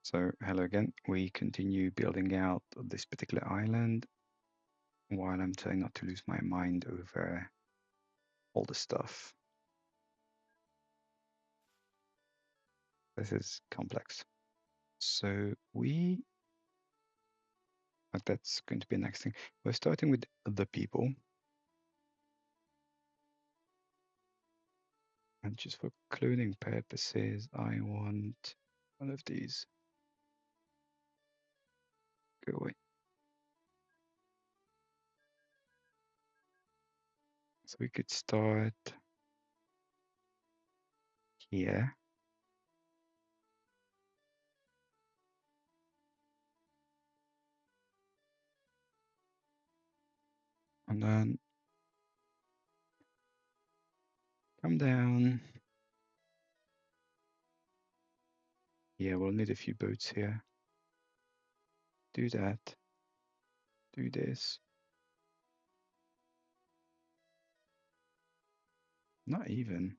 So hello again. We continue building out this particular island while I'm trying not to lose my mind over all the stuff. This is complex. So that's going to be the next thing. We're starting with the people. And just for cloning purposes, I want one of these. Go away. So we could start here. And then come down. Yeah, we'll need a few boats here. Do that. Do this. Not even.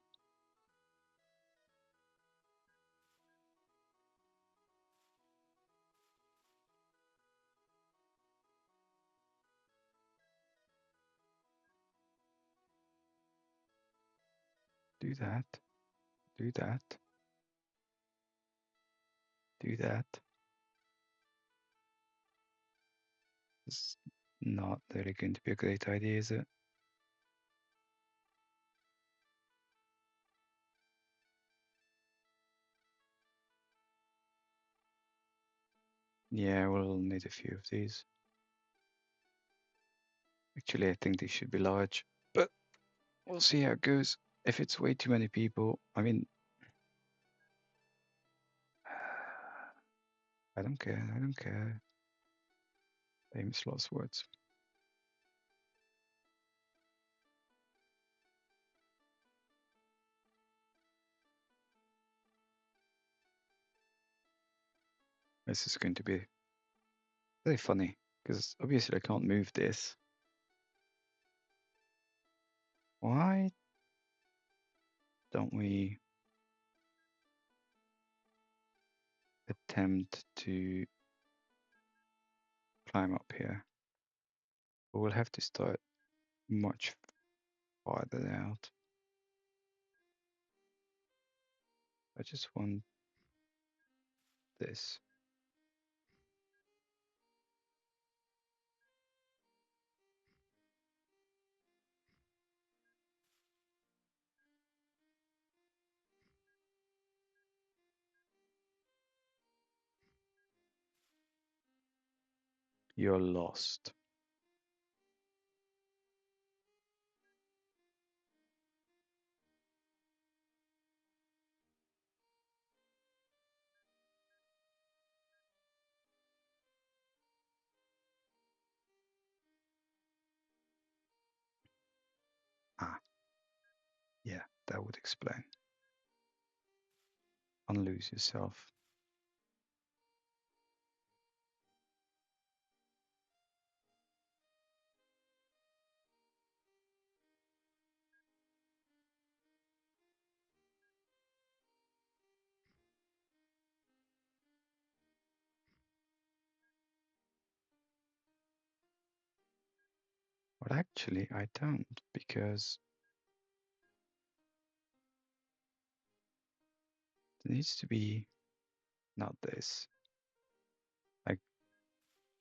Do that. Do that. Do that. It's not really going to be a great idea, is it? Yeah, we'll need a few of these. Actually, I think they should be large, but we'll see how it goes. If it's way too many people, I mean, I don't care. I don't care. Famous last words. This is going to be very funny because obviously I can't move this. Why don't we attempt to climb up here? But we'll have to start much farther out. I just want this. You're lost. Ah, yeah, that would explain. Unlose yourself. But actually, I don't, because there needs to be not this, like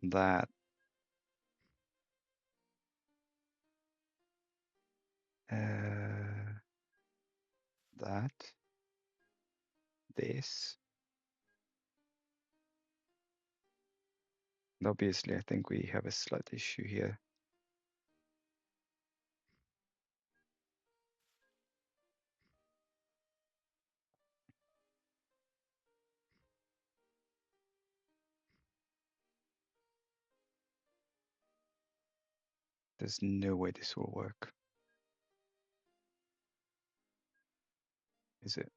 that. Uh, that, this. And obviously, I think we have a slight issue here. There's no way this will work, is it?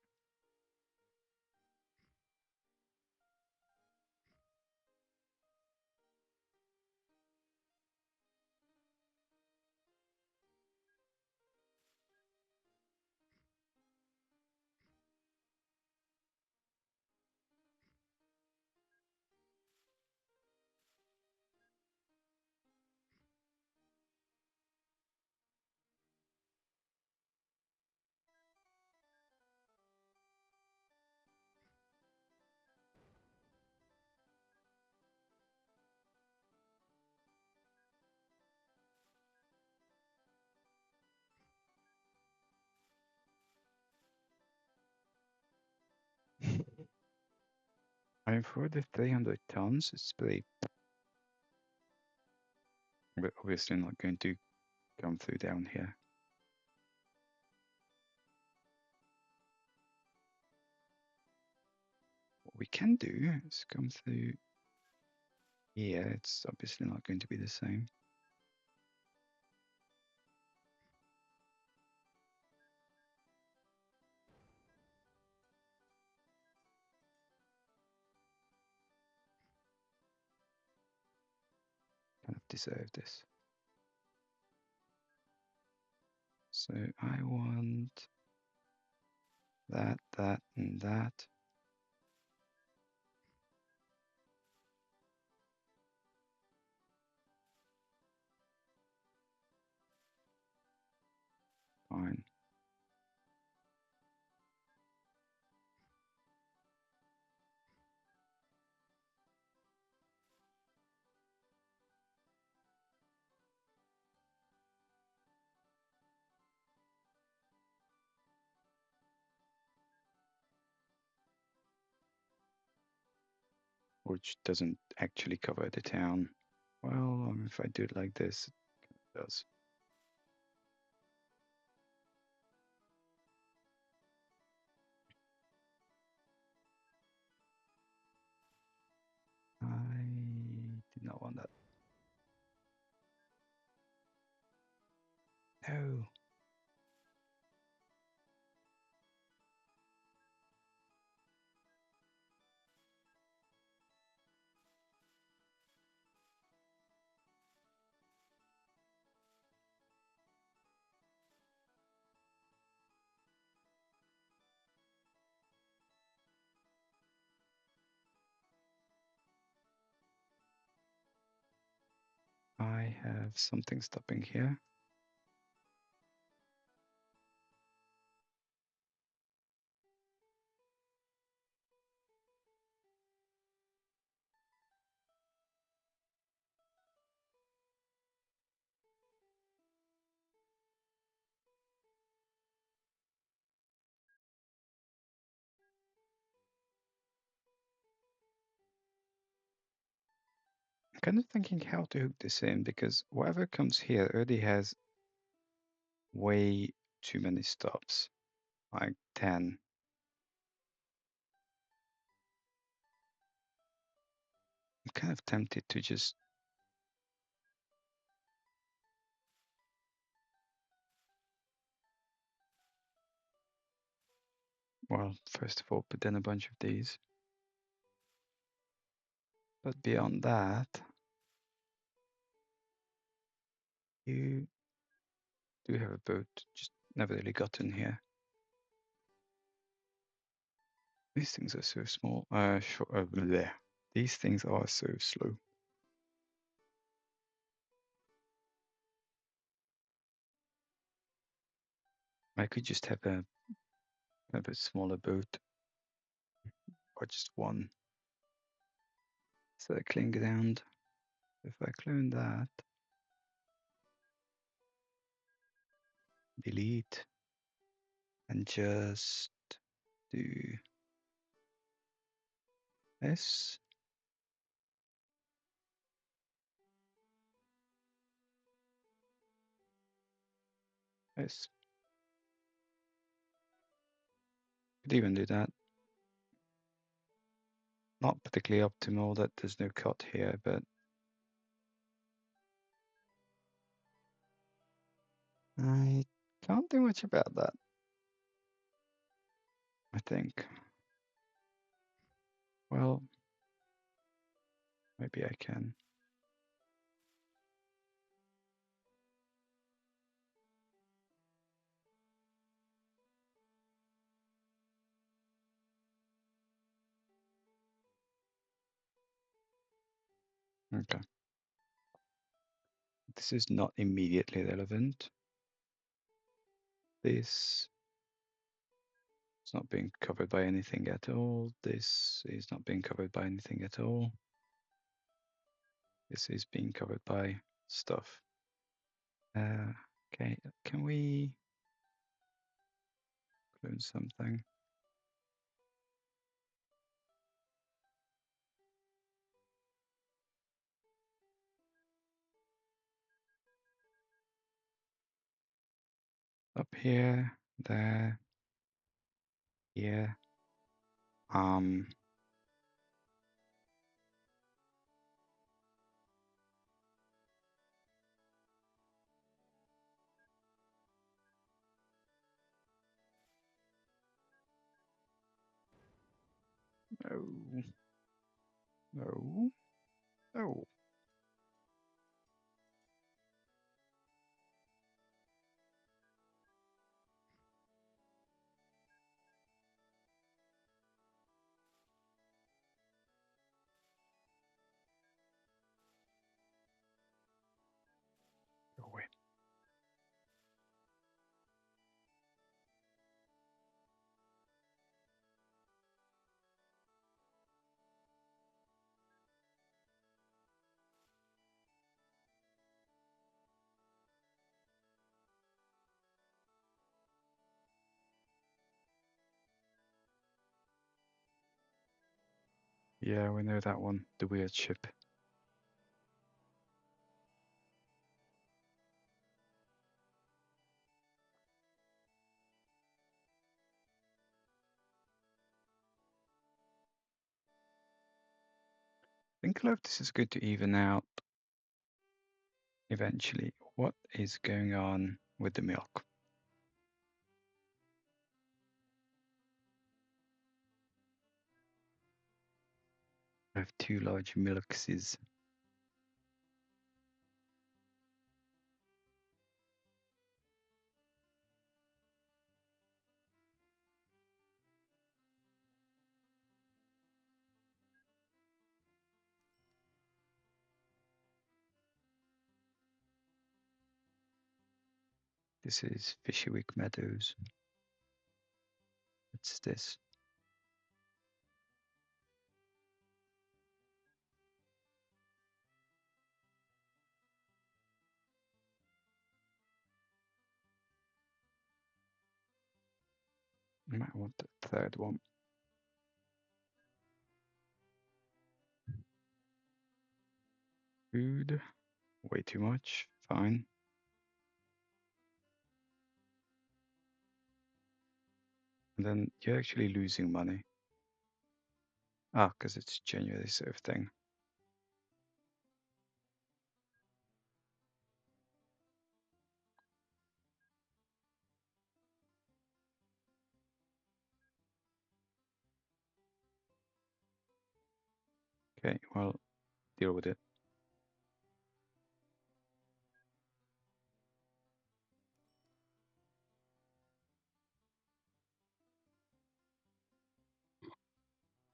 And for the 300 tons, it's pretty, we're obviously not going to come through down here. What we can do is come through here. It's obviously not going to be the same. Kind of deserve this. So I want that, that, and that. Fine. Which doesn't actually cover the town. Well, if I do it like this, it does. I did not want that. No. I have something stopping here. I'm kind of thinking how to hook this in because whatever comes here already has way too many stops, like 10. I'm kind of tempted to just, well, first of all, put in a bunch of these. But beyond that, you do have a boat, just never really gotten here. These things are so small. Bleh. These things are so slow. I could just have a smaller boat or just one circling around. If I clone that, delete, and just do this. This. Could even do that. Not particularly optimal that there's no cut here, but I can't do much about that, I think. Well, maybe I can. Okay. This is not immediately relevant. This is not being covered by anything at all. This is not being covered by anything at all. This is being covered by stuff. Okay, can we clone something? Up here, there, here. No, no, no. Go away. Yeah, we know that one. The weird ship. I think a lot of this is good to even out eventually what is going on with the milk. I have two large milkses. This is Fisherwick Meadows. What's this? I might want the third one. Food. Way too much. Fine. And then you're actually losing money. Ah, because it's genuinely sort of thing. Okay, well, deal with it.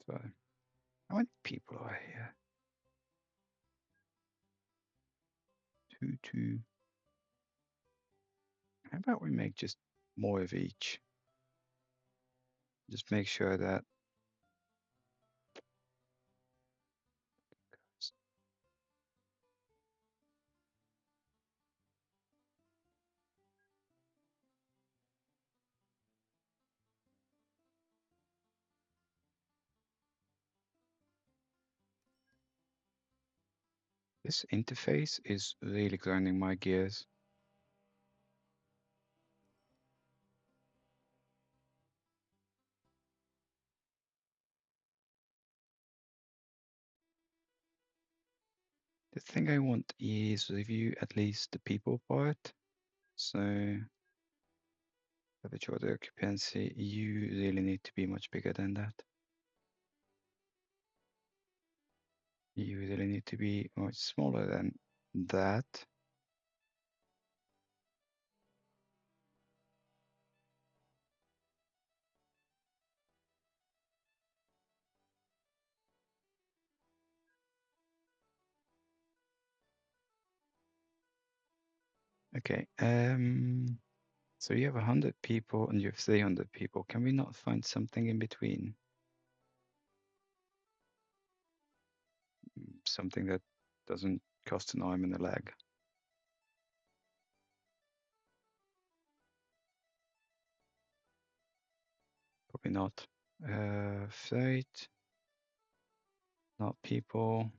So, how many people are here? 2, 2. How about we make just more of each? Just make sure that this interface is really grinding my gears. The thing I want is review at least the people part. So, average order occupancy, you really need to be much bigger than that. You really need to be much smaller than that. Okay, so you have 100 people and you have 300 people. Can we not find something in between? Something that doesn't cost an arm and a leg? Probably not. Freight, not people,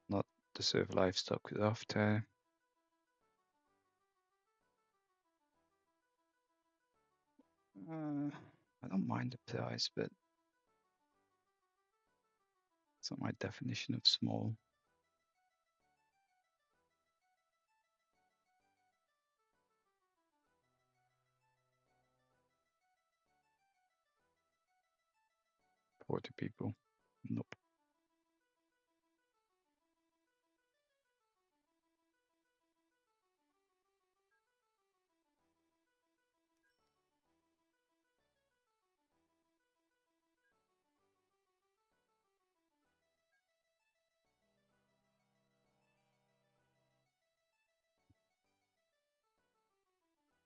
not to serve livestock after. I don't mind the size, but it's not my definition of small. For the people. Nope.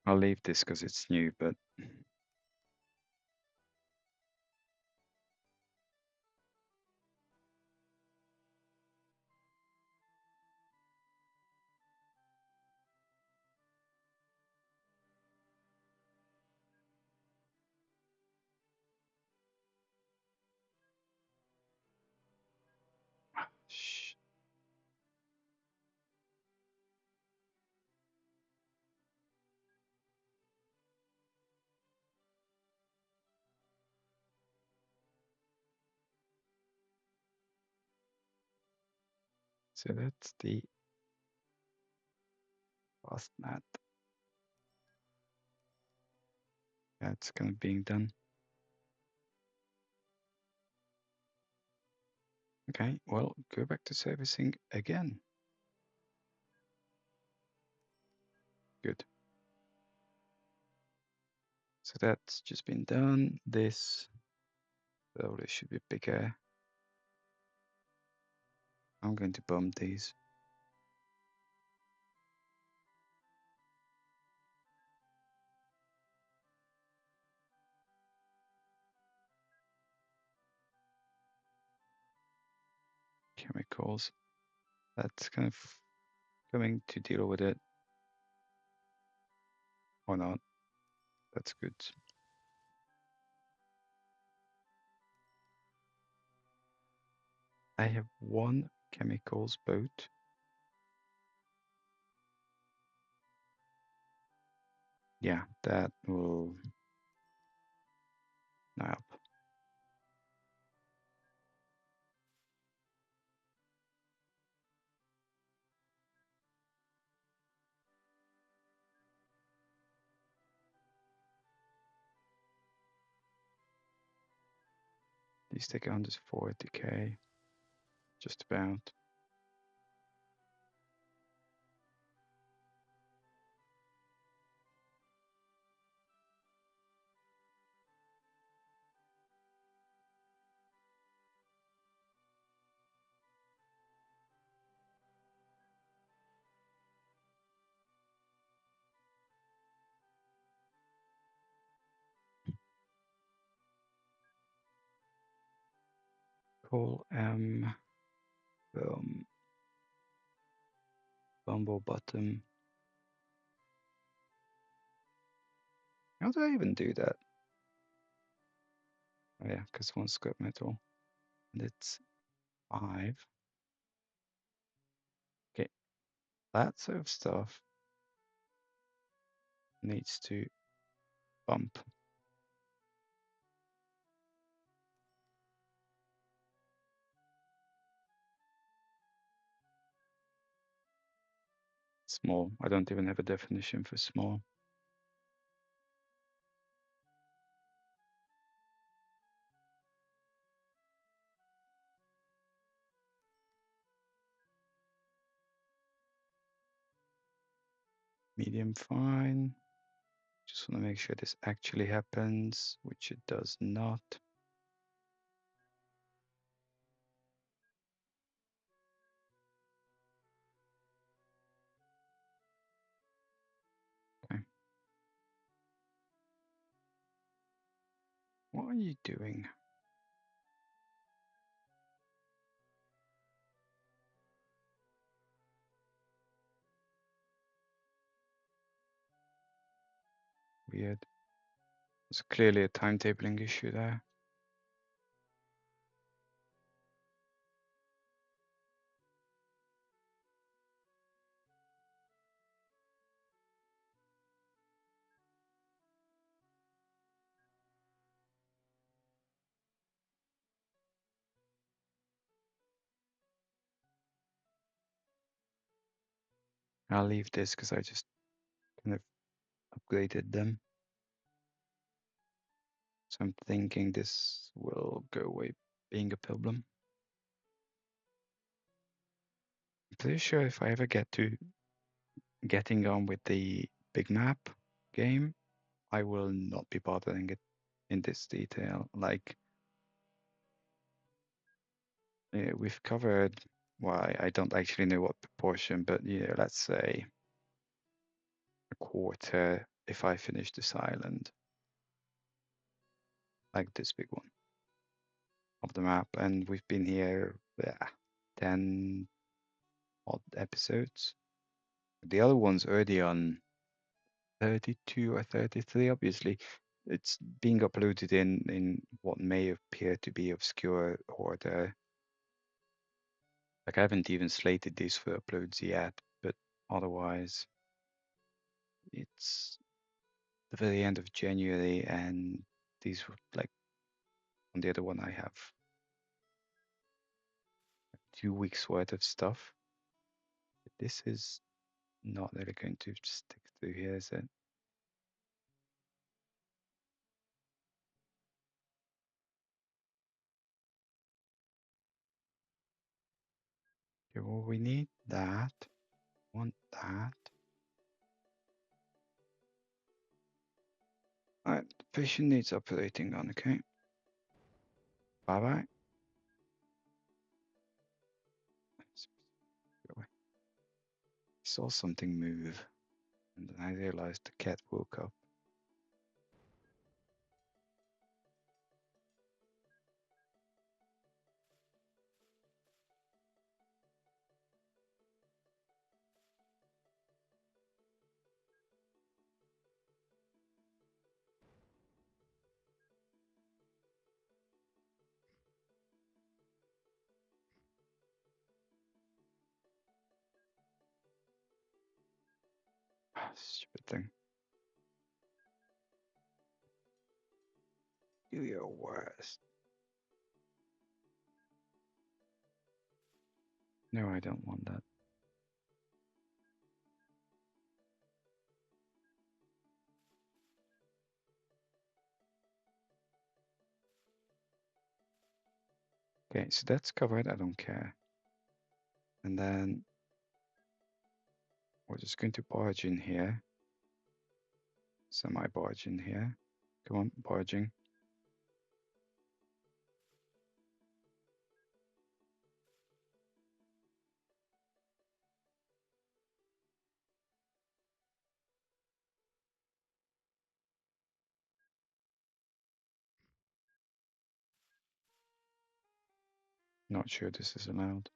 I'll leave this because it's new, but shh. So that's the fast mat. That's kind of being done. Okay, well, go back to servicing again. Good. So that's just been done. This probably should be bigger. I'm going to bump these. Chemicals. That's kind of coming to deal with it. Or not. That's good. I have one chemicals boat. Yeah, that will help. These take 140k. Just about. Call Bumble bottom. How do I even do that? Oh yeah, because one scrap metal. And it's 5. Okay, that sort of stuff needs to bump. Small. I don't even have a definition for small. Medium fine. Just want to make sure this actually happens, which it does not. Okay. What are you doing? Weird. There's clearly a timetabling issue there. I'll leave this because I just kind of upgraded them. So I'm thinking this will go away being a problem. I'm pretty sure if I ever get to getting on with the big map game, I will not be bothering it in this detail. Like, we've covered, well, I don't actually know what proportion, but yeah, let's say a quarter if I finish this island, like this big one of the map. And we've been here, 10 odd episodes. The other one's already on 32 or 33, obviously. It's being uploaded in what may appear to be obscure order. Like, I haven't even slated these for uploads yet, but otherwise, it's the very end of January, and these were like on the other one, I have 2 weeks worth of stuff. But this is not really going to stick through here, is it? Okay, well, we need that. Want that. Alright, fishing needs operating on, okay? Bye bye. I saw something move, and then I realized the cat woke up. Stupid thing. Do your worst. No, I don't want that. Okay, so that's covered. I don't care. And then we're just going to barge in here. Semi-barge in here. Come on, barging. Not sure this is allowed.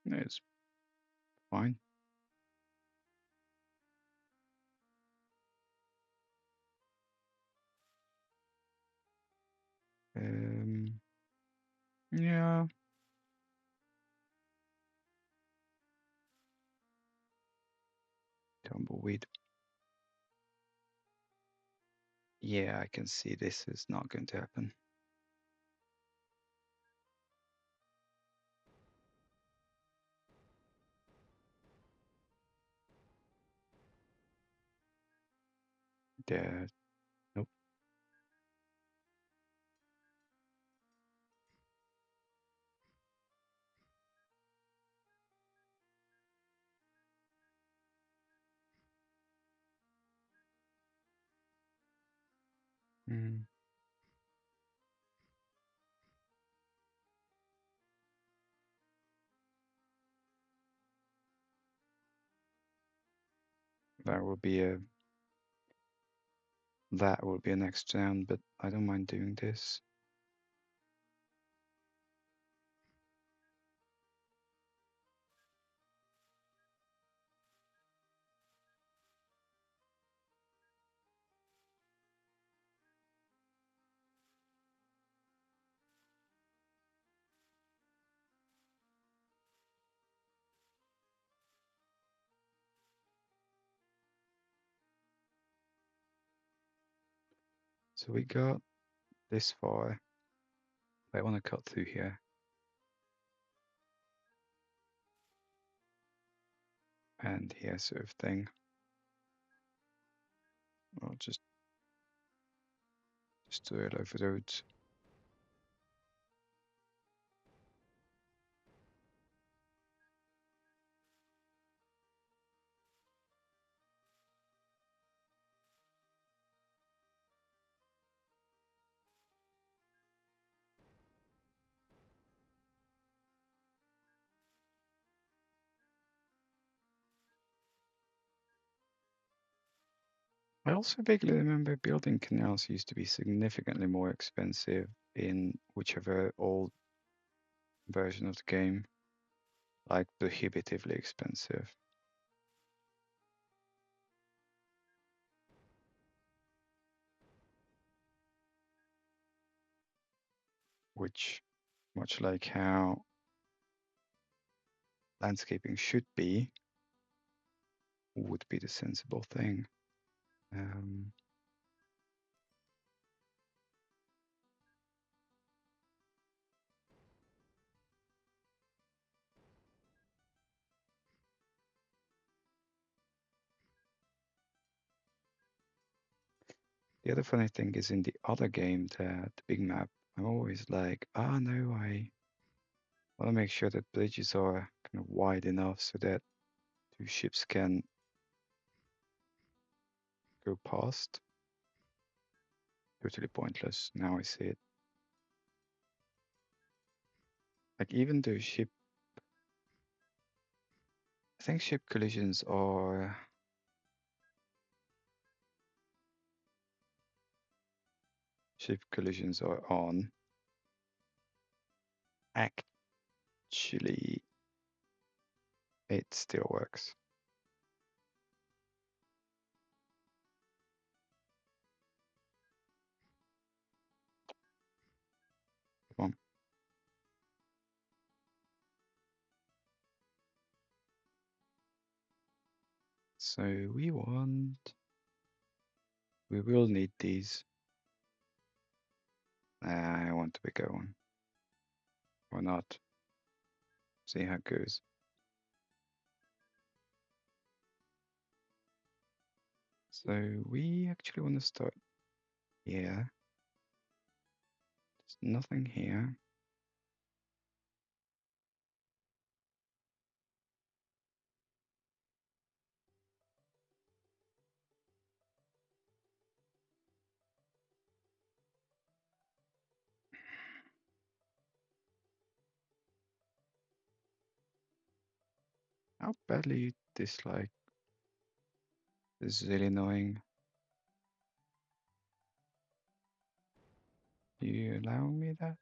It's fine. Yeah. Tumbleweed. Yeah, I can see this is not going to happen. There. Nope. Mm, that will be a next round, but I don't mind doing this. So we got this far. I want to cut through here. and here sort of thing. I'll just do it over roads. I also vaguely remember building canals used to be significantly more expensive in whichever old version of the game, like prohibitively expensive. Which, much like how landscaping should be, would be the sensible thing. The other funny thing is in the other game, the big map, I'm always like, ah, no, I want to make sure that bridges are kind of wide enough so that two ships can go past. Totally pointless. Now I see it. Like even though I think ship collisions are on. Actually, it still works. Come on. So we will need these. I want a bigger one. Or not. See how it goes. So we actually want to start here. There's nothing here. How badly you dislike this is really annoying. Do you allow me that?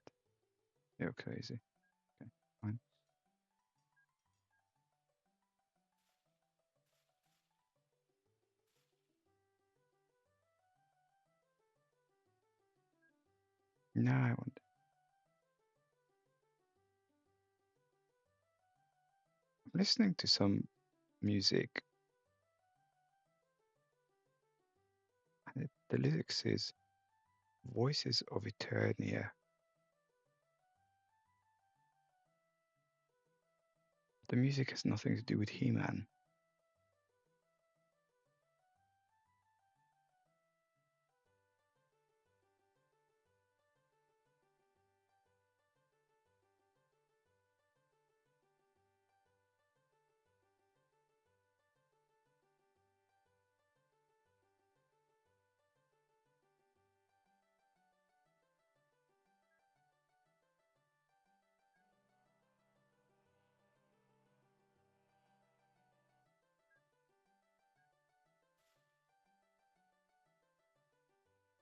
You're crazy. Okay, fine. No, I want. I'm listening to some music. And the lyrics is Voices of Eternia. The music has nothing to do with He-Man.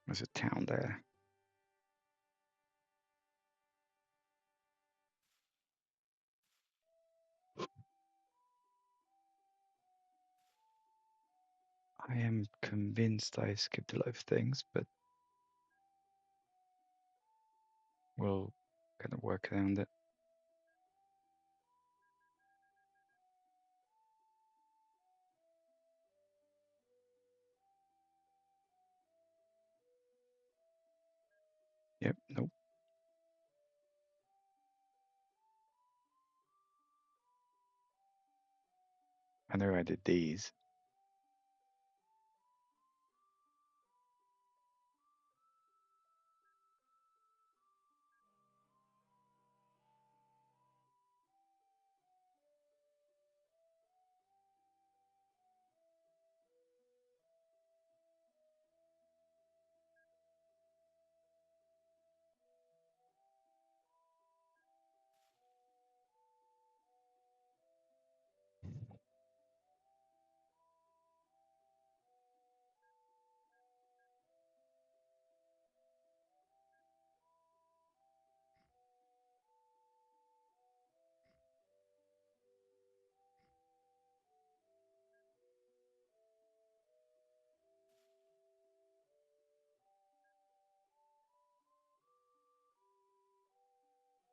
There's a town there. I am convinced I skipped a lot of things, but we'll kind of work around it. Yep, nope. I know I did these.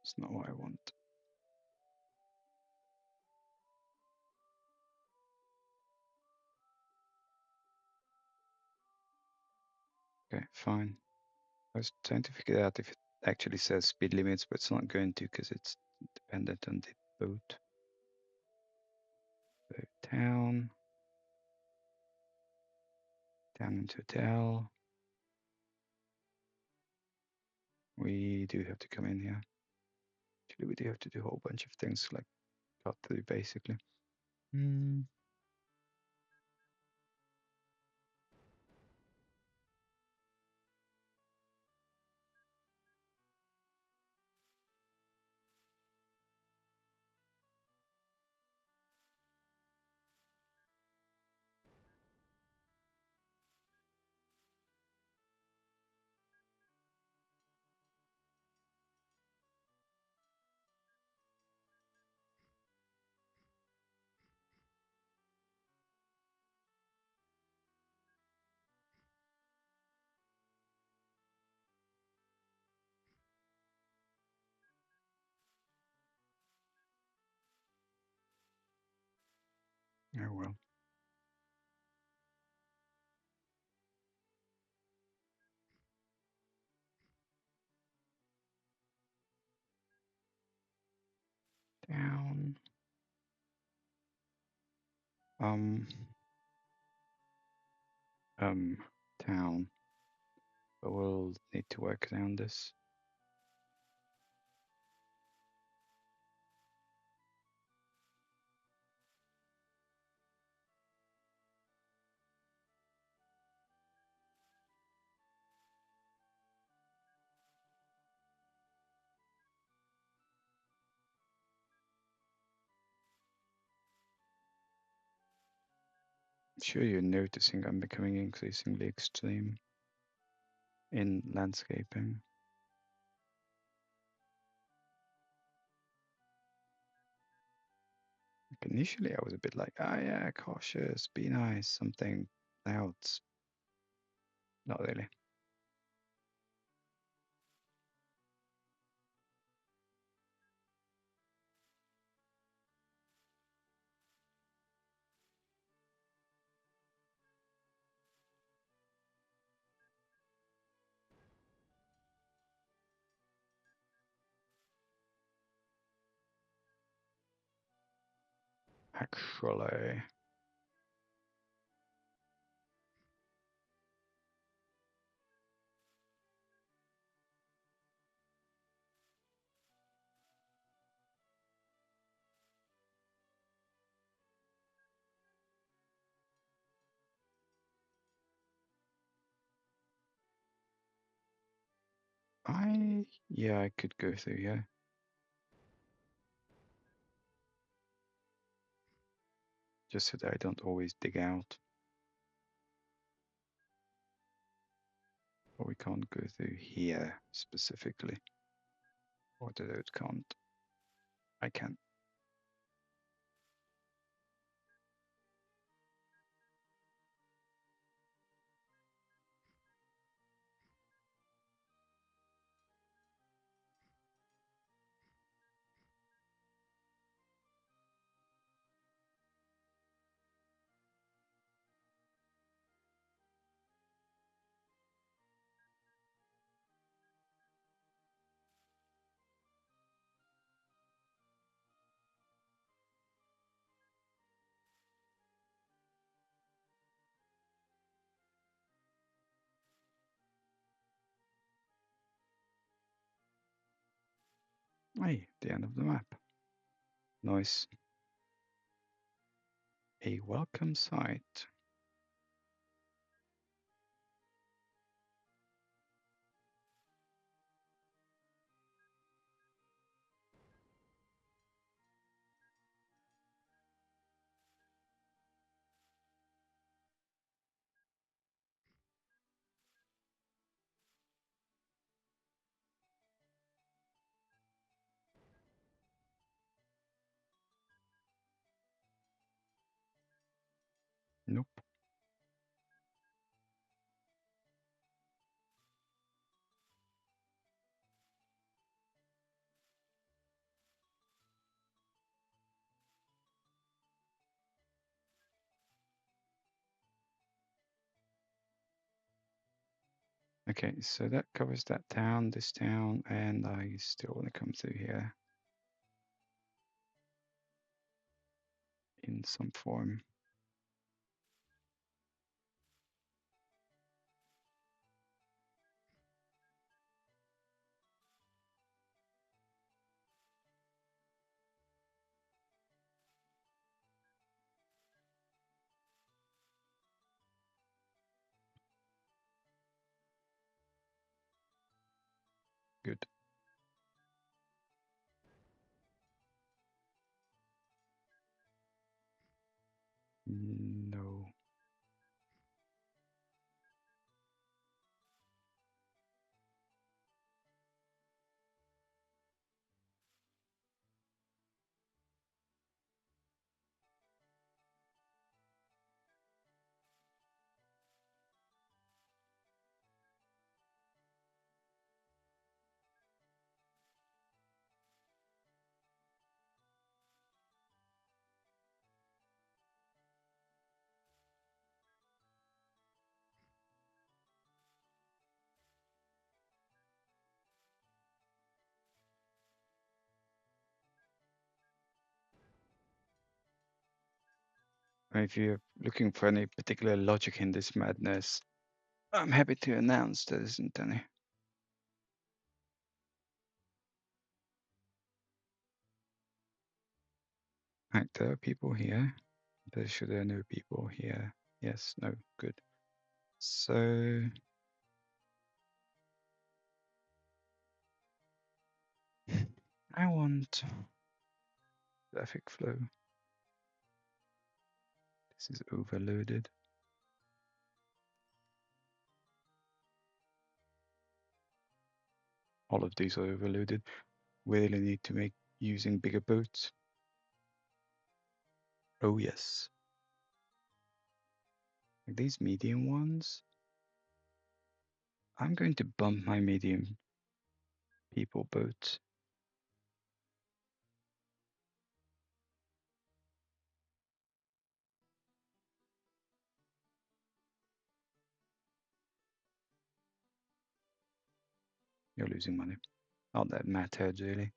It's not what I want. Okay, fine. I was trying to figure out if it actually says speed limits, but it's not going to because it's dependent on the boat. So town into hotel. We do have to come in here. Actually, we do have to do a whole bunch of things like cut through basically. Oh well. Down. Town. But we'll need to work around this. I'm sure you're noticing I'm becoming increasingly extreme in landscaping. Like initially, I was a bit like, oh yeah, cautious, be nice, something. Now it's not really. Actually, yeah, I could go through, yeah. Just so that I don't always dig out. But we can't go through here specifically. Or the road can't. I can. Hey, the end of the map. Nice. A welcome sight. Nope. Okay, so that covers that town, this town, and I still want to come through here in some form. Good. No. If you're looking for any particular logic in this madness, I'm happy to announce there isn't any. Right, there are people here. There should there no people here? Yes, no, good. So I want traffic flow. This is overloaded. All of these are overloaded. We really need to make using bigger boats. Oh yes. These medium ones. I'm going to bump my medium people boats. You're losing money. Not that mattered really.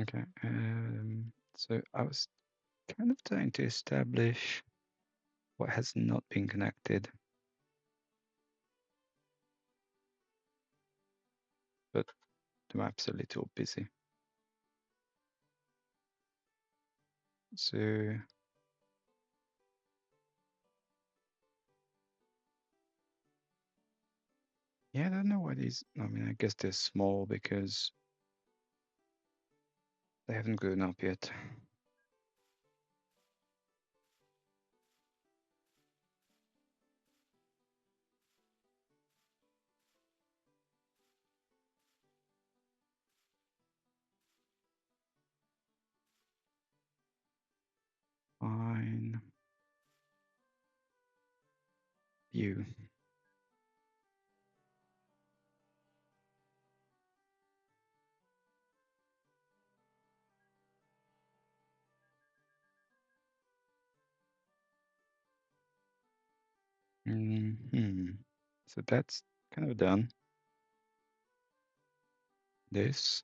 Okay. So I was kind of trying to establish what has not been connected. But the map's a little busy. So yeah, I don't know why these. I mean, I guess they're small because they haven't grown up yet. Fine. You. So that's kind of done. This.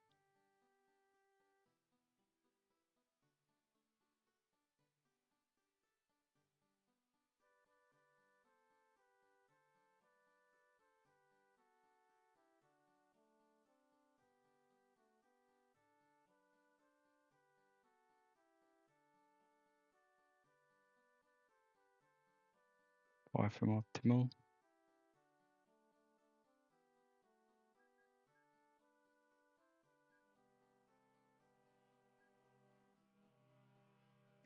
Far from optimal.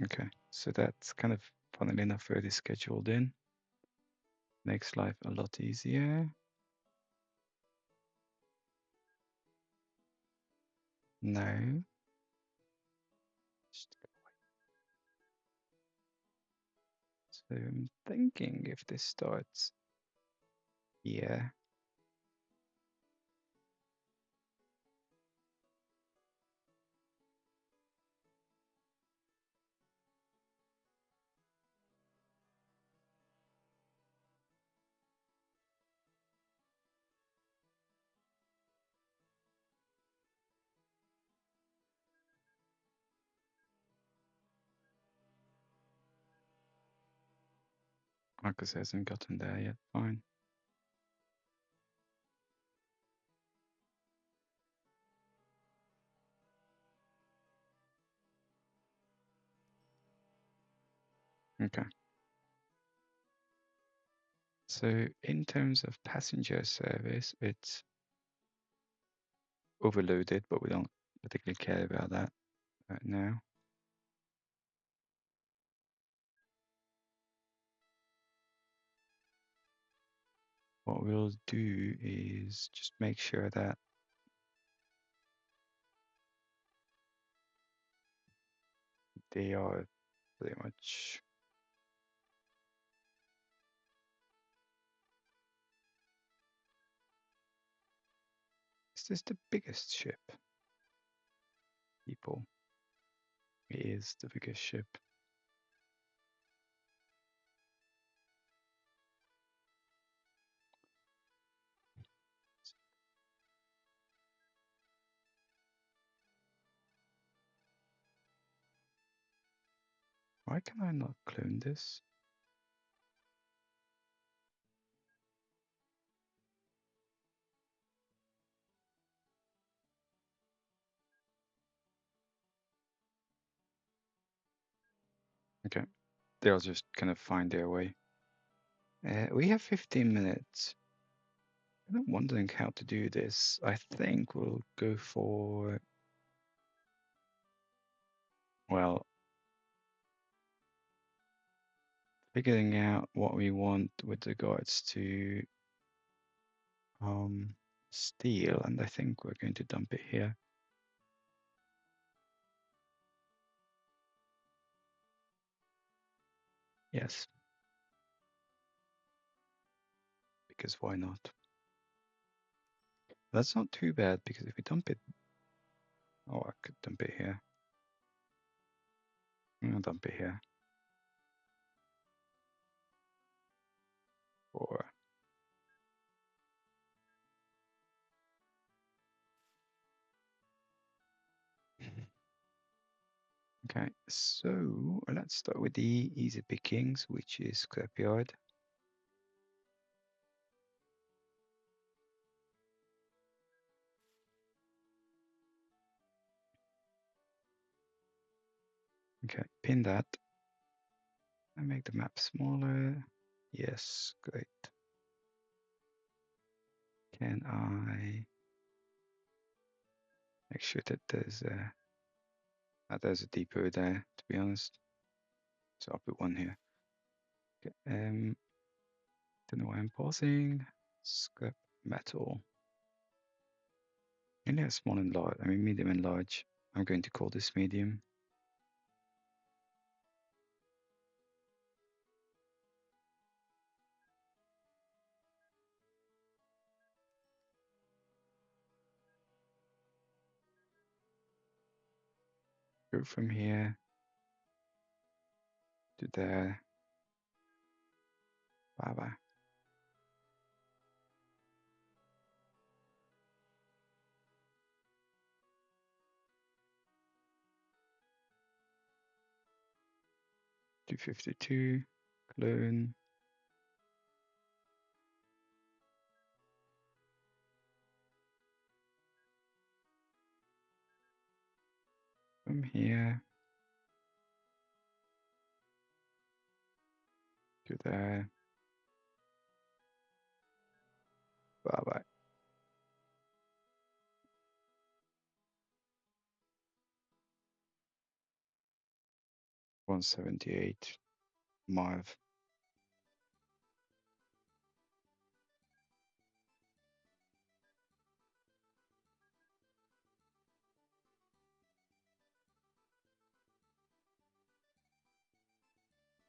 Okay, so that's kind of, funnily enough, already scheduled in. Makes life a lot easier. No. So I'm thinking if this starts here. Marcus hasn't gotten there yet. Fine. Okay. So in terms of passenger service, it's overloaded, but we don't particularly care about that right now. What we'll do is just make sure that they are pretty much. Is this the biggest ship? People. It is the biggest ship. Why can I not clone this? Okay. They'll just kind of find their way. We have 15 minutes. I'm wondering how to do this. I think we'll go for, well, figuring out what we want with regards to steel, and I think we're going to dump it here. Yes. Because why not? That's not too bad, because if we dump it, oh, I could dump it here. I'm gonna dump it here. Or okay, so let's start with the easy pickings, which is scrapyard. Okay, pin that and make the map smaller. Yes, great. Can I make sure that there's a depot there, to be honest? So I'll put one here. Okay, don't know why I'm pausing. Scrap metal. And yeah, small and large. I mean, medium and large. I'm going to call this medium. Go from here to there. Bye bye. $252. Clone. From here to there. Bye bye. 178 Marv.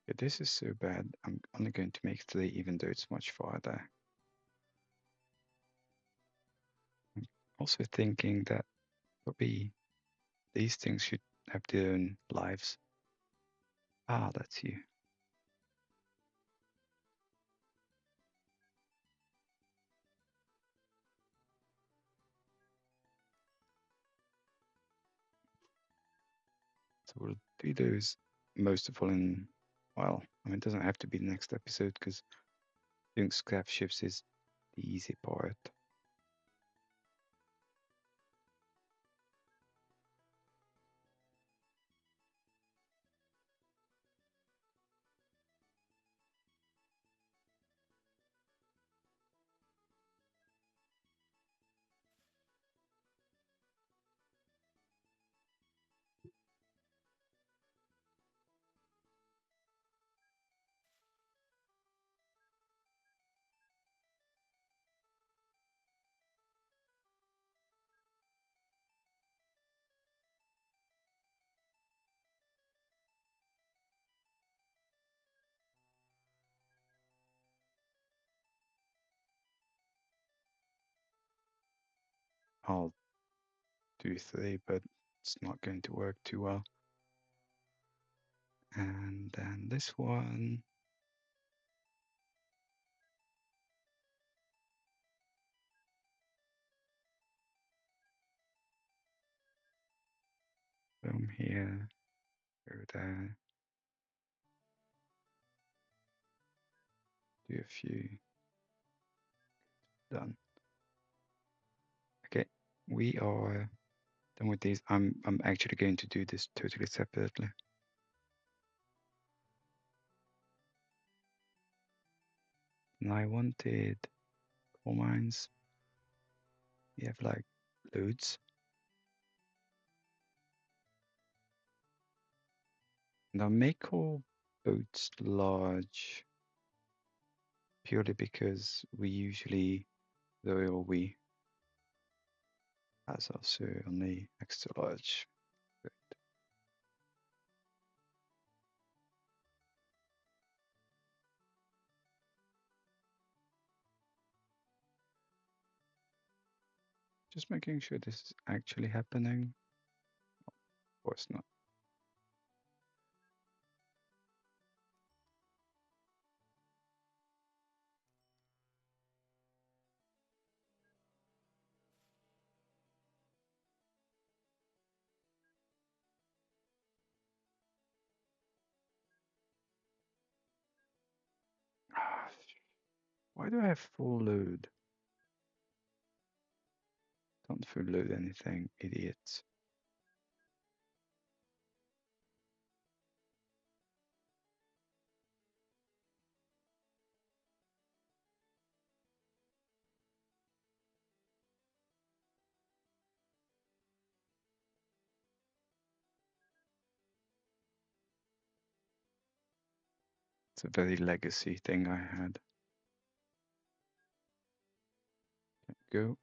Yeah, this is so bad. I'm only going to make 3 even though it's much farther. I'm also thinking that probably these things should have their own lives. Ah, that's you. So we'll do those most of all in, well, I mean, it doesn't have to be the next episode because doing scrap ships is the easy part. I'll do 3, but it's not going to work too well. And then this one. Boom here, go there, do a few, done. Okay, we are done with these. I'm actually going to do this totally separately. And I wanted coal mines. We have like loads. And I'll make all boats large purely because we usually, we has also only extra large. But just making sure this is actually happening. Of course not. Why do I have full load? Don't full load anything, idiots. It's a very legacy thing I had. Go.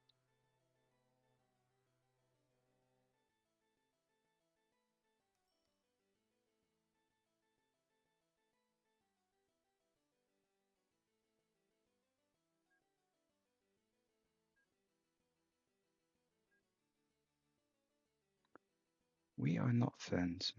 We are not friends.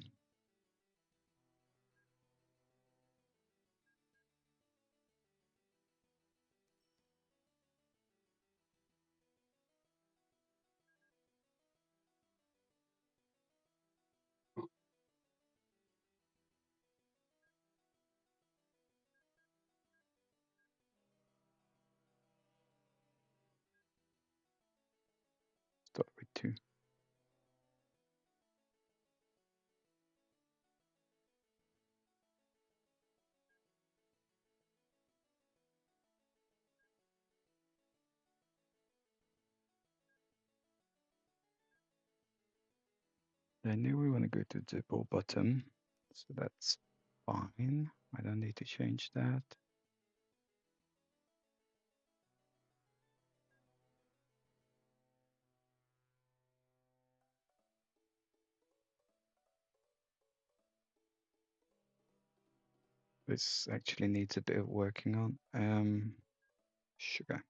Start with 2. I know we want to go to double bottom, so that's fine. I don't need to change that. This actually needs a bit of working on. Sugar.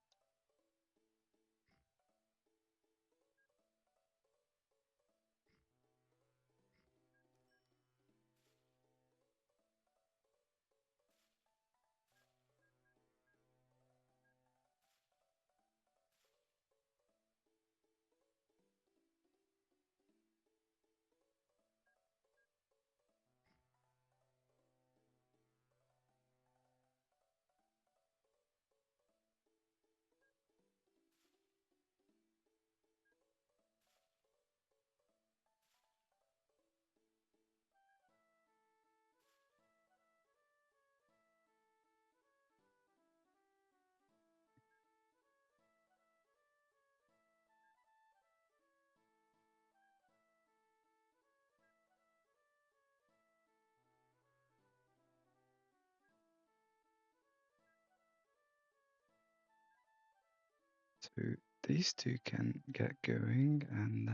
So these two can get going, and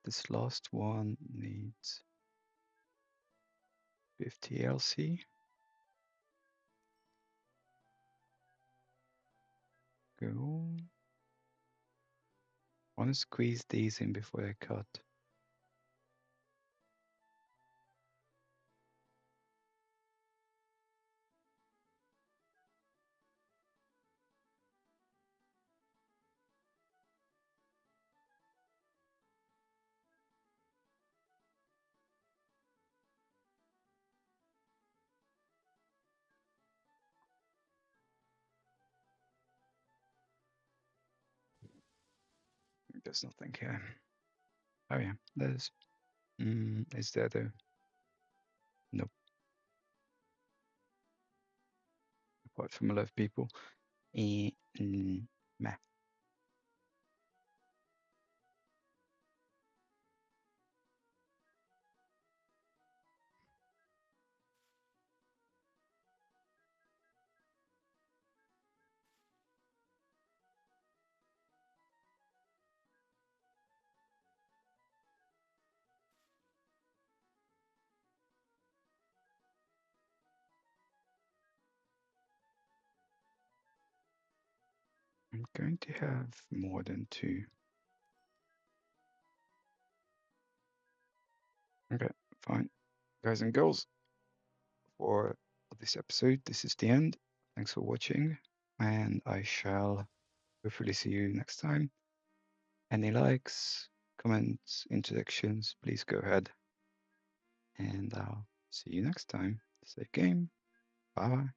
this last one needs 50 LC. Go. I want to squeeze these in before I cut. There's nothing here. Oh yeah, there's. Is there though? Nope. Apart from a lot of people. Meh. I'm going to have more than two. Okay, fine. Guys and girls, for this episode, this is the end. Thanks for watching, and I shall hopefully see you next time. Any likes, comments, introductions, please go ahead. And I'll see you next time. Safe game. Bye.